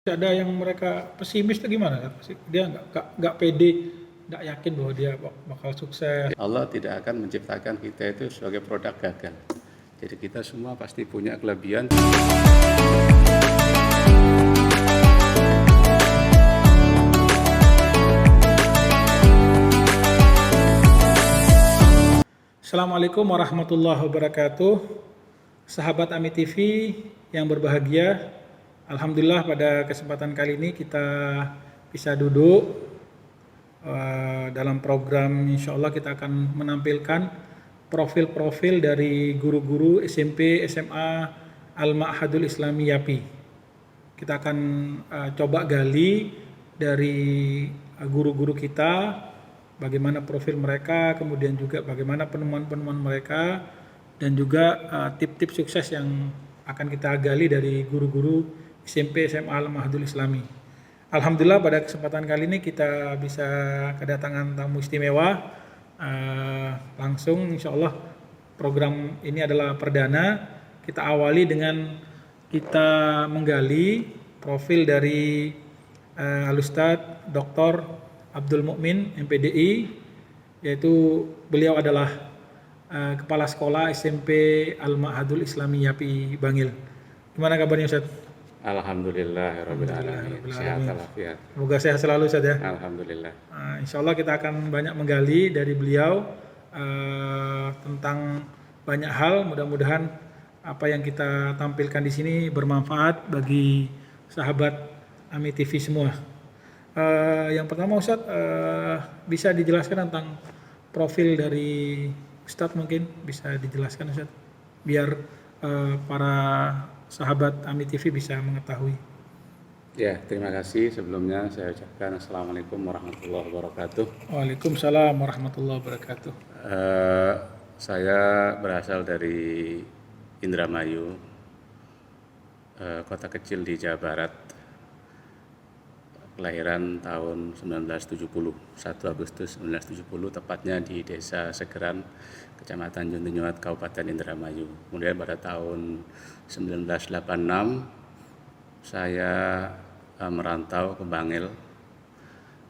Ada yang mereka pesimis itu gimana? Dia nggak pede, nggak yakin bahwa dia bakal sukses. Allah tidak akan menciptakan kita itu sebagai produk gagal. Jadi kita semua pasti punya kelebihan. Assalamualaikum warahmatullahi wabarakatuh. Sahabat AMI TV yang berbahagia, alhamdulillah pada kesempatan kali ini kita bisa duduk dalam program. Insya Allah kita akan menampilkan profil-profil dari guru-guru SMP, SMA Al-Ma'hadul Islami Yapi. Kita akan coba gali dari guru-guru kita, bagaimana profil mereka, kemudian juga bagaimana penemuan-penemuan mereka, dan juga tip-tip sukses yang akan kita gali dari guru-guru SMP SMA Al-Ma'hadul Islami. Alhamdulillah pada kesempatan kali ini kita bisa kedatangan tamu istimewa. Langsung insya Allah program ini adalah perdana. Kita awali dengan kita menggali profil dari Al-Ustadz Dr. Abdul Mukmin MPDI, yaitu beliau adalah Kepala Sekolah SMP Al-Ma'hadul Islami Yapi Bangil. Gimana kabarnya Ustaz? Alhamdulillahirabbil alamin. Sehat walafiat. Semoga sehat selalu Ustaz ya. Alhamdulillah. Insya Allah kita akan banyak menggali dari beliau tentang banyak hal. Mudah-mudahan apa yang kita tampilkan di sini bermanfaat bagi sahabat AMI TV semua. Yang pertama Ustaz, bisa dijelaskan tentang profil dari Ustaz, mungkin bisa dijelaskan Ustaz, biar para sahabat AMI TV bisa mengetahui. Ya, terima kasih. Sebelumnya saya ucapkan Assalamualaikum warahmatullahi wabarakatuh. Waalaikumsalam warahmatullahi wabarakatuh. Saya berasal dari Indramayu, kota kecil di Jawa Barat. Kelahiran tahun 1970, 1 Agustus 1970, tepatnya di Desa Segeran, Kecamatan Juntunyuat, Kabupaten Indramayu. Kemudian pada tahun 1986 saya merantau ke Bangil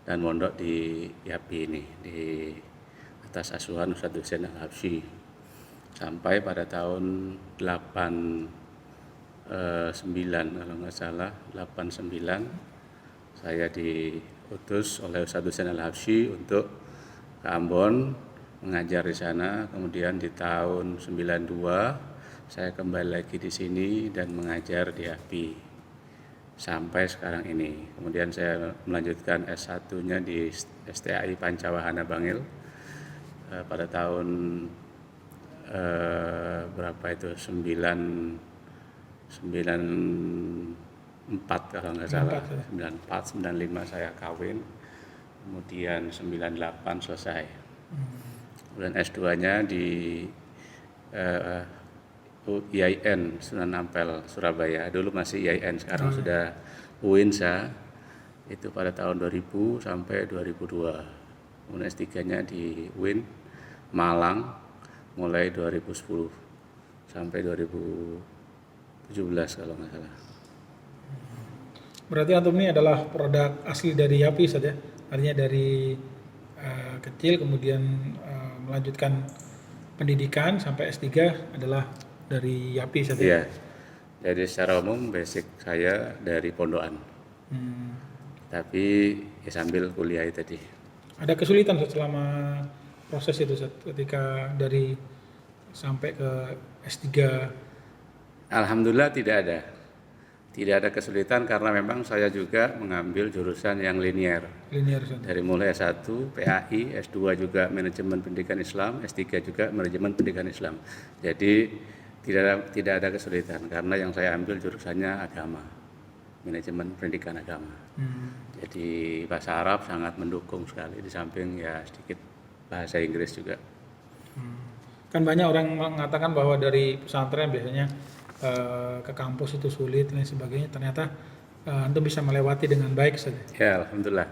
dan mondok di Yapi ini, di atas asuhan Ustadz Husain Al-Habsyi, sampai pada tahun 89 kalau nggak salah, 89 saya diutus oleh Ustadz Husain Al-Habsyi untuk ke Ambon mengajar di sana. Kemudian di tahun 92 saya kembali lagi di sini dan mengajar di API sampai sekarang ini. Kemudian saya melanjutkan S1-nya di STAI Pancawahana Bangil pada tahun berapa itu, 94 kalau nggak salah, 94, 95 saya kawin, kemudian 98 selesai. Kemudian S2-nya di IAIN Sunan Ampel Surabaya, dulu masih IAIN, sekarang sudah UINSA, itu pada tahun 2000 sampai 2002. Kemudian S3-nya di UIN Malang mulai 2010 sampai 2017 kalau nggak salah. Berarti antum ini adalah produk asli dari Yapi saja, artinya dari kecil kemudian melanjutkan pendidikan sampai S3 adalah dari Yapi saja. Iya. Jadi secara umum basic saya dari pondokan. Tapi ya sambil kuliah tadi. Ada kesulitan selama proses itu ketika dari sampai ke S3? Alhamdulillah tidak ada. Tidak ada kesulitan karena memang saya juga mengambil jurusan yang linear. Dari mulai S1 PAI, S2 juga manajemen pendidikan Islam, S3 juga manajemen pendidikan Islam. Jadi tidak ada kesulitan karena yang saya ambil jurusannya agama, manajemen pendidikan agama. Jadi bahasa Arab sangat mendukung sekali, di samping ya sedikit bahasa Inggris juga. Kan banyak orang mengatakan bahwa dari pesantren biasanya ke kampus itu sulit dan sebagainya, ternyata antum bisa melewati dengan baik saja. Ya alhamdulillah.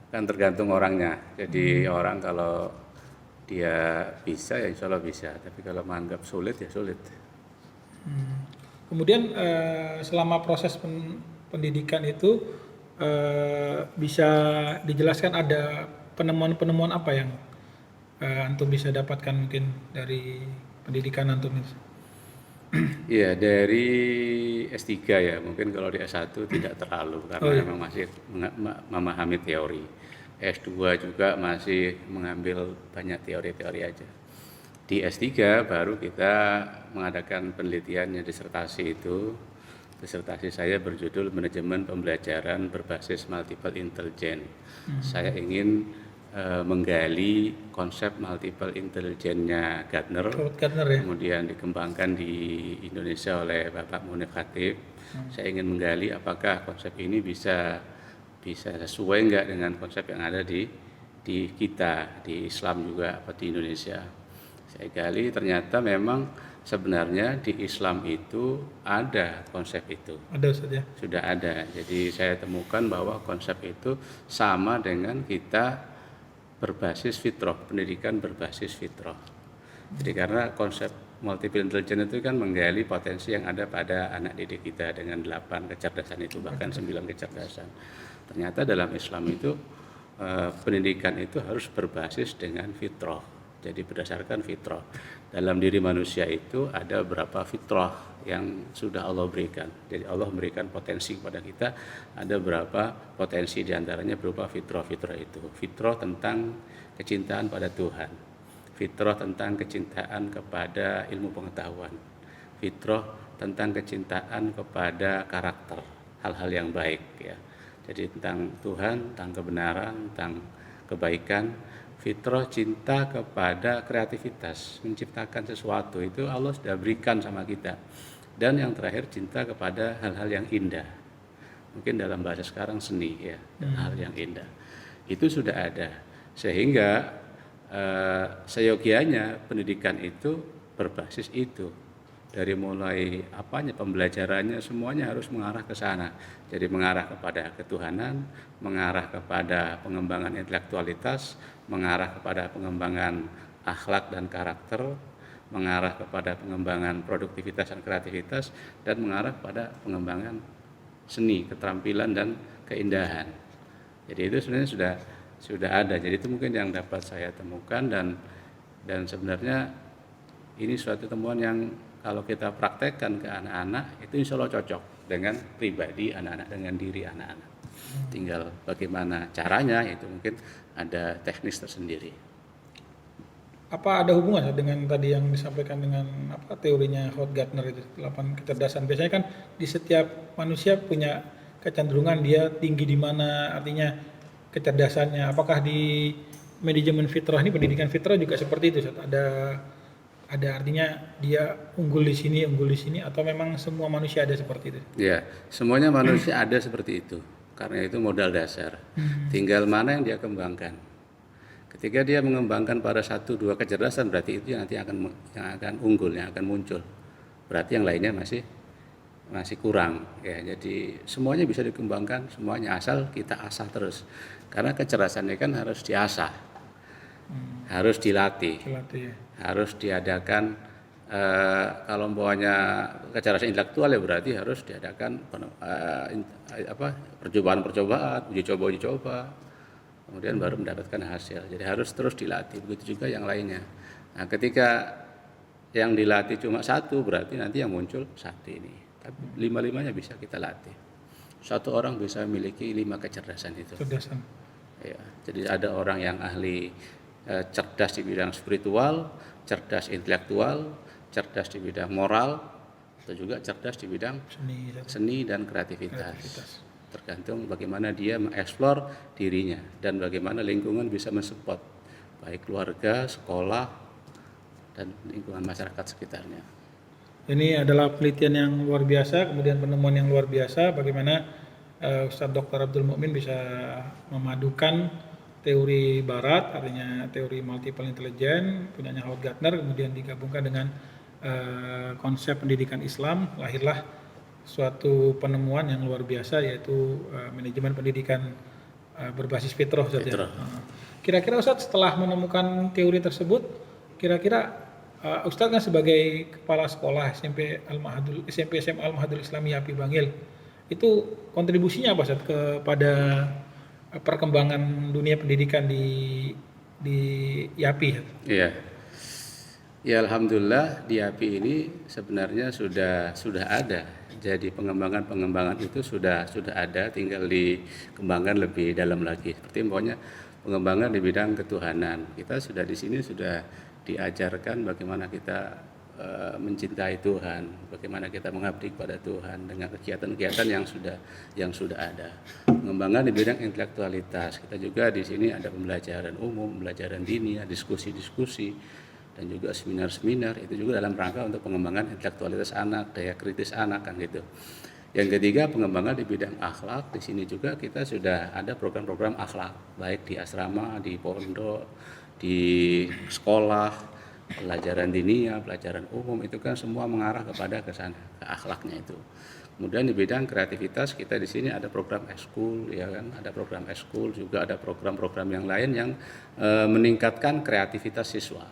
Kan tergantung orangnya. Jadi orang kalau dia bisa ya insya Allah bisa, tapi kalau menganggap sulit ya sulit. Kemudian selama proses pendidikan itu bisa dijelaskan ada penemuan-penemuan apa yang antum bisa dapatkan mungkin dari pendidikan antum ini? Iya, dari S3 ya, mungkin kalau di S1 tidak terlalu karena memang masih memahami teori. S2 juga masih mengambil banyak teori-teori aja. Di S3 baru kita mengadakan penelitiannya, disertasi itu. Disertasi saya berjudul Manajemen Pembelajaran Berbasis Multiple Intelligence. Saya ingin menggali konsep multiple intelligence-nya Gartner, ya? Kemudian dikembangkan di Indonesia oleh Bapak Munif Khatib. Saya ingin menggali apakah konsep ini bisa sesuai enggak dengan konsep yang ada di kita, di Islam juga atau di Indonesia. Saya gali ternyata memang sebenarnya di Islam itu ada konsep itu. Ada Ustaz ya? Sudah ada. Jadi saya temukan bahwa konsep itu sama dengan kita berbasis fitrah, pendidikan berbasis fitrah. Jadi karena konsep multiple intelligence itu kan menggali potensi yang ada pada anak didik kita dengan 8 kecerdasan itu, bahkan 9 kecerdasan. Ternyata dalam Islam itu pendidikan itu harus berbasis dengan fitrah. Jadi berdasarkan fitrah. Dalam diri manusia itu ada beberapa fitrah yang sudah Allah berikan. Jadi Allah memberikan potensi kepada kita, ada beberapa potensi diantaranya berupa fitrah-fitrah itu. Fitrah tentang kecintaan pada Tuhan, fitrah tentang kecintaan kepada ilmu pengetahuan, fitrah tentang kecintaan kepada karakter, hal-hal yang baik ya. Jadi tentang Tuhan, tentang kebenaran, tentang kebaikan. Fitrah cinta kepada kreativitas, menciptakan sesuatu itu Allah sudah berikan sama kita. Dan yang terakhir cinta kepada hal-hal yang indah. Mungkin dalam bahasa sekarang seni ya, hal yang indah. Itu sudah ada. Sehingga seyogianya pendidikan itu berbasis itu. Dari mulai pembelajarannya semuanya harus mengarah ke sana. Jadi mengarah kepada ketuhanan, mengarah kepada pengembangan intelektualitas, mengarah kepada pengembangan akhlak dan karakter, mengarah kepada pengembangan produktivitas dan kreativitas, dan mengarah kepada pengembangan seni, keterampilan dan keindahan. Jadi itu sebenarnya sudah ada. Jadi itu mungkin yang dapat saya temukan dan sebenarnya ini suatu temuan yang kalau kita praktekkan ke anak-anak itu insya Allah cocok dengan pribadi anak-anak, dengan diri anak-anak. Tinggal bagaimana caranya itu mungkin ada teknis tersendiri. Apa ada hubungan dengan tadi yang disampaikan dengan teorinya Howard Gardner itu 8 kecerdasan? Biasanya kan di setiap manusia punya kecenderungan dia tinggi di mana, artinya kecerdasannya. Apakah di manajemen fitrah ini, pendidikan fitrah juga seperti itu? Ada artinya dia unggul di sini, atau memang semua manusia ada seperti itu? Ya, semuanya manusia ada seperti itu. Karena itu modal dasar. Tinggal mana yang dia kembangkan. Ketika dia mengembangkan pada 1-2 kecerdasan, berarti itu yang nanti akan unggul, yang akan muncul. Berarti yang lainnya masih kurang. Ya, jadi semuanya bisa dikembangkan, semuanya asal kita asah terus. Karena kecerdasannya kan harus diasah, harus dilatih. Harus diadakan kalau umpamanya kecerdasan intelektual ya berarti harus diadakan percobaan, uji coba, kemudian baru mendapatkan hasil. Jadi harus terus dilatih. Begitu juga yang lainnya. Nah, ketika yang dilatih cuma 1 berarti nanti yang muncul 1 ini. Tapi 5-5-nya bisa kita latih. 1 orang bisa memiliki 5 kecerdasan itu. Ya, jadi ada orang yang ahli cerdas di bidang spiritual, cerdas intelektual, cerdas di bidang moral, atau juga cerdas di bidang seni dan kreativitas. Tergantung bagaimana dia mengeksplor dirinya dan bagaimana lingkungan bisa mensupport, baik keluarga, sekolah, dan lingkungan masyarakat sekitarnya. Ini adalah penelitian yang luar biasa, kemudian penemuan yang luar biasa, bagaimana Ustadz Dr. Abdul Mukmin bisa memadukan teori barat, artinya teori multiple intelligence punyanya Howard Gardner, kemudian digabungkan dengan konsep pendidikan Islam, lahirlah suatu penemuan yang luar biasa, yaitu manajemen pendidikan berbasis fitrah. Kira-kira Ustadz setelah menemukan teori tersebut, kira-kira Ustadz kan sebagai kepala sekolah SMP SMA Al-Mahadul Islami Yapi Bangil, itu kontribusinya apa Ustaz kepada perkembangan dunia pendidikan di YAPI? Iya. Ya alhamdulillah di API ini sebenarnya sudah ada. Jadi pengembangan itu sudah ada, tinggal dikembangkan lebih dalam lagi. Seperti pokoknya pengembangan di bidang ketuhanan. Kita sudah di sini sudah diajarkan bagaimana kita mencintai Tuhan, bagaimana kita mengabdi kepada Tuhan dengan kegiatan-kegiatan yang sudah ada. Pengembangan di bidang intelektualitas. Kita juga di sini ada pembelajaran umum, pembelajaran diniyah, diskusi-diskusi, dan juga seminar-seminar. Itu juga dalam rangka untuk pengembangan intelektualitas anak, daya kritis anak kan gitu. Yang ketiga, pengembangan di bidang akhlak. Di sini juga kita sudah ada program-program akhlak, baik di asrama, di pondok, di sekolah, pelajaran diniyah, pelajaran umum, itu kan semua mengarah kepada ke sana, ke akhlaknya itu. Kemudian di bidang kreativitas kita di sini ada program eskul, ya kan, ada program eskul, juga ada program-program yang lain yang meningkatkan kreativitas siswa.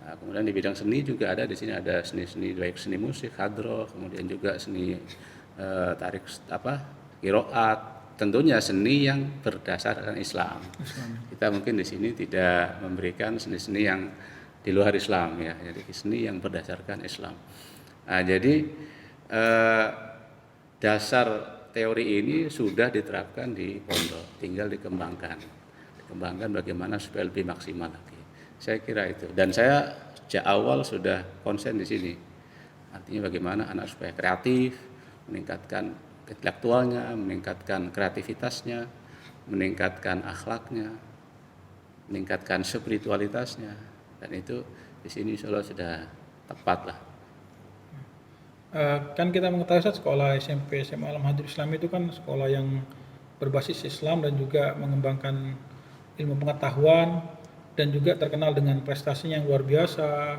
Nah, kemudian di bidang seni juga ada, di sini ada seni-seni baik seni musik, hadroh, kemudian juga seni tarik qiraat, tentunya seni yang berdasarkan Islam. Kita mungkin di sini tidak memberikan seni-seni yang di luar Islam ya, jadi seni yang berdasarkan Islam. Nah, jadi dasar teori ini sudah diterapkan di pondok, tinggal dikembangkan bagaimana supaya lebih maksimal lagi. Saya kira itu, dan saya sejak awal sudah konsen di sini. Artinya bagaimana anak supaya kreatif, meningkatkan intelektualnya, meningkatkan kreativitasnya, meningkatkan akhlaknya, meningkatkan spiritualitasnya. Dan itu di sini insya Allah sudah tepat lah. Kan kita mengetahui Ustaz, sekolah SMP SMA Al-Mahadul Islam itu kan sekolah yang berbasis Islam dan juga mengembangkan ilmu pengetahuan dan juga terkenal dengan prestasinya yang luar biasa.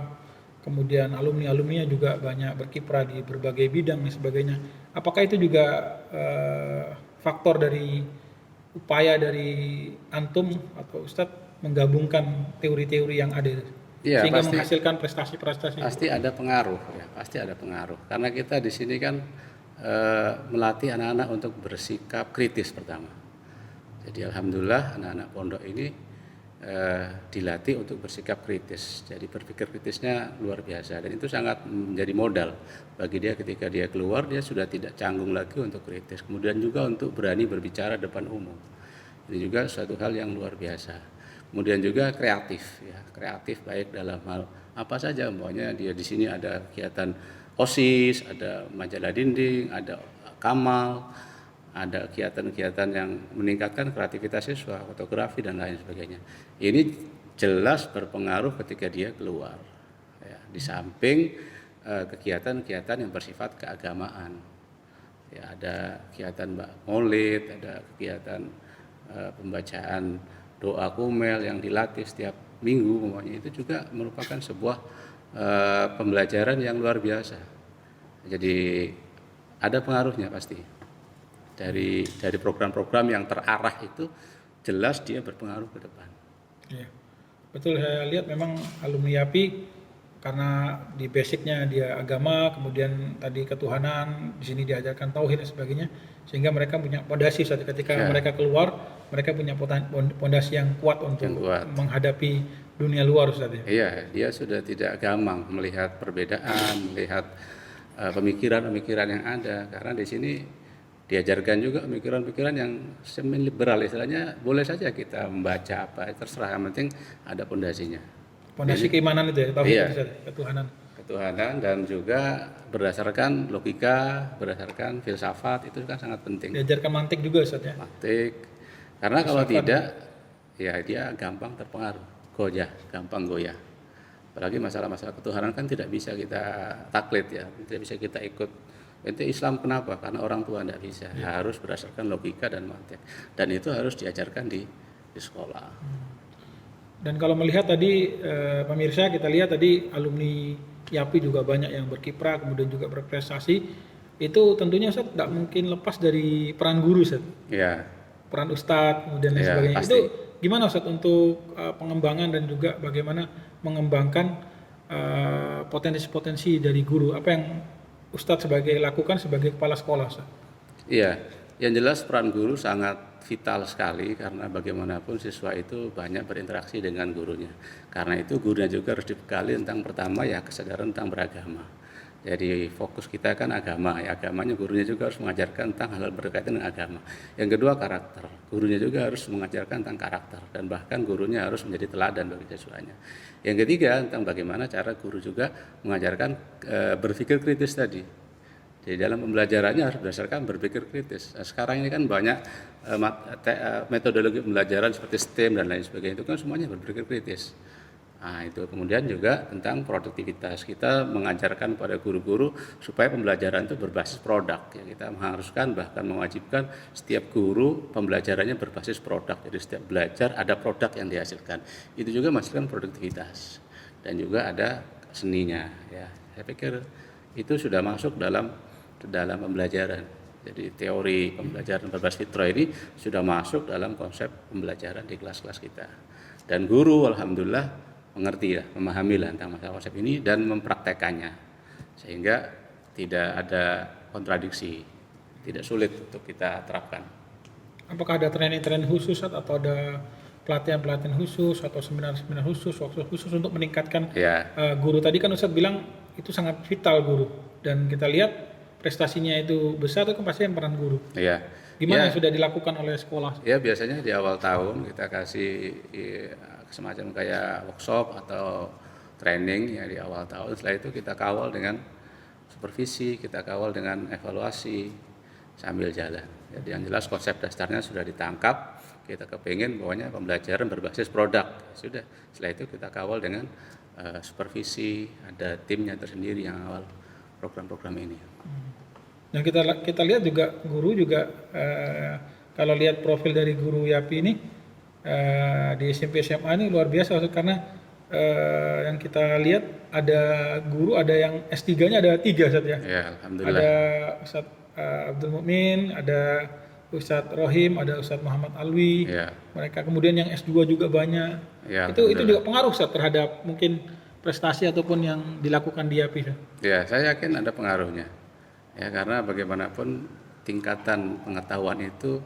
Kemudian alumni-alumninya juga banyak berkiprah di berbagai bidang dan sebagainya. Apakah itu juga faktor dari upaya dari antum atau Ustadz menggabungkan teori-teori yang ada sehingga pasti menghasilkan prestasi-prestasi? Pasti ada pengaruh ya, pasti ada pengaruh. Karena kita di sini kan melatih anak-anak untuk bersikap kritis pertama. Jadi alhamdulillah anak-anak pondok ini dilatih untuk bersikap kritis. Jadi berpikir kritisnya luar biasa, dan itu sangat menjadi modal bagi dia ketika dia keluar, dia sudah tidak canggung lagi untuk kritis. Kemudian juga untuk berani berbicara depan umum. Ini juga suatu hal yang luar biasa. Kemudian juga kreatif ya, kreatif baik dalam hal apa saja, maunya dia di sini ada kegiatan OSIS, ada majalah dinding, ada kamal, ada kegiatan-kegiatan yang meningkatkan kreativitas siswa, fotografi dan lain sebagainya. Ini jelas berpengaruh ketika dia keluar. Ya, di samping kegiatan-kegiatan yang bersifat keagamaan, ya, ada kegiatan maulid, ada kegiatan pembacaan doa kumel yang dilatih setiap minggu, umpamanya, itu juga merupakan sebuah pembelajaran yang luar biasa. Jadi ada pengaruhnya pasti dari program-program yang terarah itu, jelas dia berpengaruh ke depan. Ya, betul, saya lihat memang alumni YAPI karena di basicnya dia agama, kemudian tadi ketuhanan, di sini diajarkan tauhid dan sebagainya, sehingga mereka punya fondasi saat ketika mereka keluar, mereka punya fondasi yang kuat untuk menghadapi dunia luar, Ustaz. Iya, dia sudah tidak gampang melihat perbedaan, melihat pemikiran-pemikiran yang ada, karena di sini diajarkan juga pemikiran-pemikiran yang semi-liberal, istilahnya boleh saja kita membaca apa, terserah, yang penting ada fondasinya. Fondasi keimanan itu ya, tauhid, iya, ketuhanan, dan juga berdasarkan logika, berdasarkan filsafat, itu kan sangat penting. Diajarkan mantik juga, Ustaz ya. Mantik. Karena kalau tidak, ya dia gampang terpengaruh, gampang goyah. Apalagi masalah-masalah ketuhanan kan tidak bisa kita taklid ya, tidak bisa kita ikut. Itu Islam kenapa? Karena orang tua tidak bisa, harus berdasarkan logika dan mantik. Dan itu harus diajarkan di sekolah. Dan kalau melihat tadi pemirsa, kita lihat tadi alumni YAPI juga banyak yang berkiprah, kemudian juga berprestasi. Itu tentunya Ustaz tidak mungkin lepas dari peran guru, Ustaz. Ya. Peran Ustadz, kemudian lain sebagainya. Pasti. Itu gimana Ustaz untuk pengembangan dan juga bagaimana mengembangkan potensi-potensi dari guru? Apa yang Ustadz lakukan sebagai kepala sekolah, Ustaz? Iya, yang jelas peran guru sangat vital sekali karena bagaimanapun siswa itu banyak berinteraksi dengan gurunya. Karena itu gurunya juga harus dibekali tentang pertama ya kesadaran tentang beragama. Jadi fokus kita kan agama, ya agamanya gurunya juga harus mengajarkan tentang hal-hal berkaitan dengan agama. Yang kedua karakter, gurunya juga harus mengajarkan tentang karakter dan bahkan gurunya harus menjadi teladan bagi siswanya. Yang ketiga tentang bagaimana cara guru juga mengajarkan berpikir kritis tadi. Di dalam pembelajarannya harus berdasarkan berpikir kritis. Nah, sekarang ini kan banyak metodologi pembelajaran seperti STEM dan lain sebagainya itu kan semuanya berpikir kritis. Nah, itu kemudian juga tentang produktivitas. Kita mengajarkan pada guru-guru supaya pembelajaran itu berbasis produk. Ya, kita mengharuskan bahkan mewajibkan setiap guru pembelajarannya berbasis produk. Jadi setiap belajar ada produk yang dihasilkan. Itu juga menghasilkan produktivitas dan juga ada seninya. Ya, saya pikir itu sudah masuk dalam pembelajaran. Jadi teori pembelajaran berbasis fitrah ini sudah masuk dalam konsep pembelajaran di kelas-kelas kita. Dan guru alhamdulillah mengerti ya, memahami lah tentang masalah konsep ini dan mempraktekannya sehingga tidak ada kontradiksi, tidak sulit untuk kita terapkan. Apakah ada training khusus atau ada pelatihan khusus atau seminar khusus, workshop khusus untuk meningkatkan Ya. Guru tadi kan Ustadz bilang itu sangat vital guru dan kita lihat prestasinya itu besar itu kan pasti yang peran guru. Ya. Gimana yang sudah dilakukan oleh sekolah? Ya biasanya di awal tahun kita kasih semacam kayak workshop atau training ya di awal tahun. Setelah itu kita kawal dengan supervisi, kita kawal dengan evaluasi sambil jalan. Jadi yang jelas konsep dasarnya sudah ditangkap. Kita kepingin pokoknya pembelajaran berbasis produk. Sudah. Setelah itu kita kawal dengan supervisi, ada timnya tersendiri yang awal program-program ini. Yang kita lihat juga guru juga kalau lihat profil dari guru YAPI ini di SMP SMA ini luar biasa karena yang kita lihat ada guru ada yang S3-nya ada 3 Ustaz ya. Ya, alhamdulillah. Ada Ustaz Abdul Mukmin, ada Ustaz Rohim, ada Ustaz Muhammad Alwi. Ya. Mereka kemudian yang S2 juga banyak. Ya, itu juga pengaruh Ustaz terhadap mungkin prestasi ataupun yang dilakukan di YAPI. Ya, saya yakin ada pengaruhnya. Ya, karena bagaimanapun tingkatan pengetahuan itu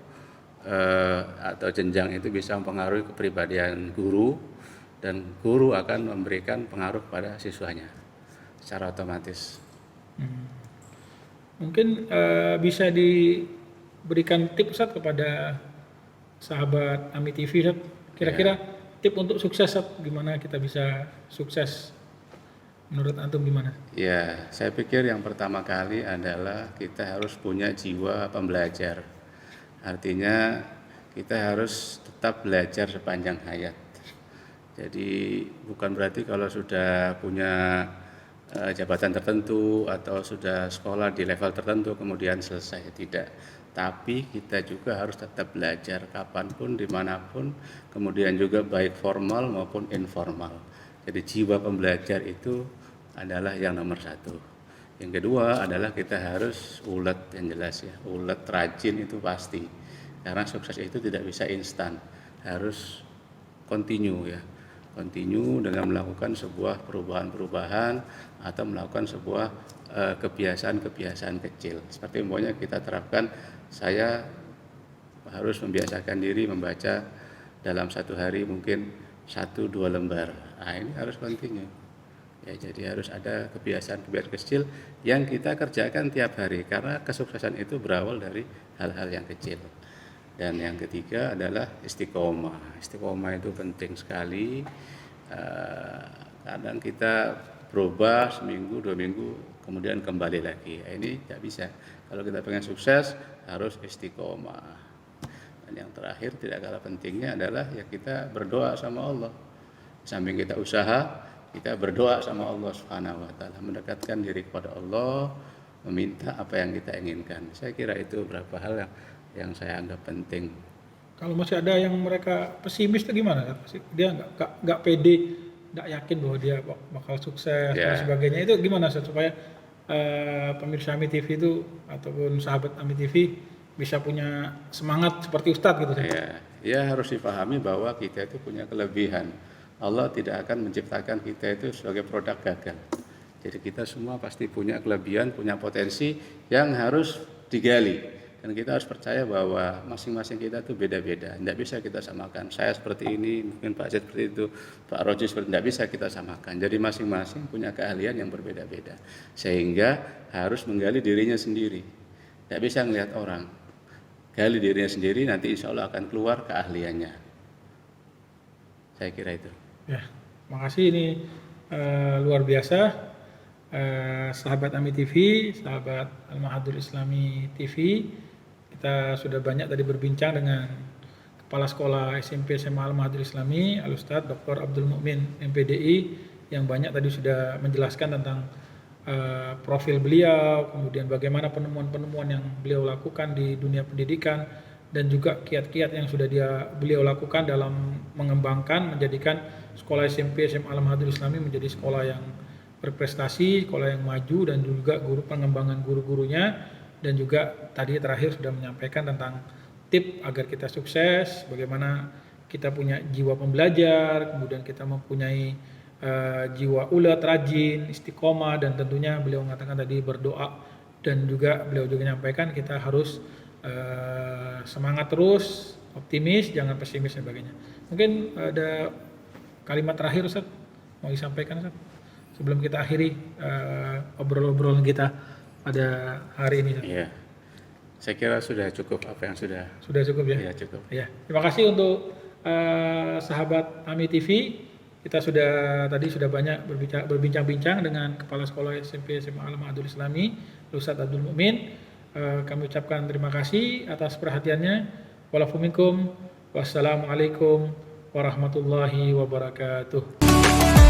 atau jenjang itu bisa mempengaruhi kepribadian guru dan guru akan memberikan pengaruh pada siswanya secara otomatis. Mungkin bisa diberikan tips Ustaz kepada sahabat Ami TV Ustaz. Kira-kira tips untuk sukses Ustaz, gimana kita bisa sukses menurut antum gimana? Ya, saya pikir yang pertama kali adalah kita harus punya jiwa pembelajar. Artinya kita harus tetap belajar sepanjang hayat. Jadi bukan berarti kalau sudah punya jabatan tertentu atau sudah sekolah di level tertentu kemudian selesai, tidak. Tapi kita juga harus tetap belajar kapanpun, dimanapun, kemudian juga baik formal maupun informal. Jadi jiwa pembelajar itu adalah yang nomor satu. Yang kedua adalah kita harus ulet, yang jelas ya, ulet, rajin itu pasti. Karena sukses itu tidak bisa instan, harus continue ya, continue dengan melakukan sebuah perubahan-perubahan atau melakukan sebuah kebiasaan-kebiasaan kecil. Seperti umpamanya kita terapkan, saya harus membiasakan diri membaca dalam satu hari mungkin 1-2 lembar. Nah, ini harus continue. Ya, jadi harus ada kebiasaan-kebiasaan kecil yang kita kerjakan tiap hari karena kesuksesan itu berawal dari hal-hal yang kecil. Dan yang ketiga adalah istiqomah. Istiqomah itu penting sekali. Kadang kita berubah seminggu, 2 minggu, kemudian kembali lagi. Ini tidak bisa. Kalau kita pengen sukses harus istiqomah. Dan yang terakhir tidak kalah pentingnya adalah ya kita berdoa sama Allah. Samping kita usaha, kita berdoa sama Allah Subhanahu wa taala, mendekatkan diri kepada Allah, meminta apa yang kita inginkan. Saya kira itu beberapa hal yang saya anggap penting. Kalau masih ada yang mereka pesimis itu gimana? Dia nggak pede, nggak yakin bahwa dia bakal sukses dan sebagainya. Itu gimana supaya pemirsa Ami TV itu ataupun sahabat Ami TV bisa punya semangat seperti Ustadz gitu? Ya harus dipahami bahwa kita itu punya kelebihan. Allah tidak akan menciptakan kita itu sebagai produk gagal. Jadi kita semua pasti punya kelebihan, punya potensi yang harus digali. Dan kita harus percaya bahwa masing-masing kita itu beda-beda, tidak bisa kita samakan. Saya seperti ini, mungkin Pak Zaid seperti itu, Pak Roji seperti itu, tidak bisa kita samakan. Jadi masing-masing punya keahlian yang berbeda-beda, sehingga harus menggali dirinya sendiri. Tidak bisa melihat orang, gali dirinya sendiri, nanti insya Allah akan keluar keahliannya. Saya kira itu. Ya, makasih, ini luar biasa. Sahabat AMI TV, sahabat Al-Mahadul Islami TV, kita sudah banyak tadi berbincang dengan Kepala Sekolah SMP SMA Al-Mahadul Islami, Al-Ustadz Dr. Abdul Mukmin MPDI, yang banyak tadi sudah menjelaskan tentang profil beliau, kemudian bagaimana penemuan-penemuan yang beliau lakukan di dunia pendidikan, dan juga kiat-kiat yang sudah beliau lakukan dalam mengembangkan, menjadikan sekolah SMP SMA Al-Mahadul Islami menjadi sekolah yang berprestasi, sekolah yang maju, dan juga pengembangan guru-gurunya. Dan juga tadi terakhir sudah menyampaikan tentang tip agar kita sukses, bagaimana kita punya jiwa pembelajar, kemudian kita mempunyai jiwa ulet, rajin, istiqomah, dan tentunya beliau mengatakan tadi berdoa, dan juga beliau juga menyampaikan kita harus semangat terus, optimis, jangan pesimis dan sebagainya. Mungkin ada kalimat terakhir Ustaz mau disampaikan Ustaz sebelum kita akhiri obrol-obrolan kita pada hari ini. Iya, saya kira sudah cukup apa yang sudah cukup ya. Iya, cukup. Ya, terima kasih untuk sahabat AMI TV. Kita tadi sudah banyak berbincang-bincang dengan Kepala Sekolah SMP SMA Al-Mahadul Islami, Ustadz Abdul Mukmin. Kami ucapkan terima kasih atas perhatiannya. Wassalamualaikum warahmatullahi wabarakatuh.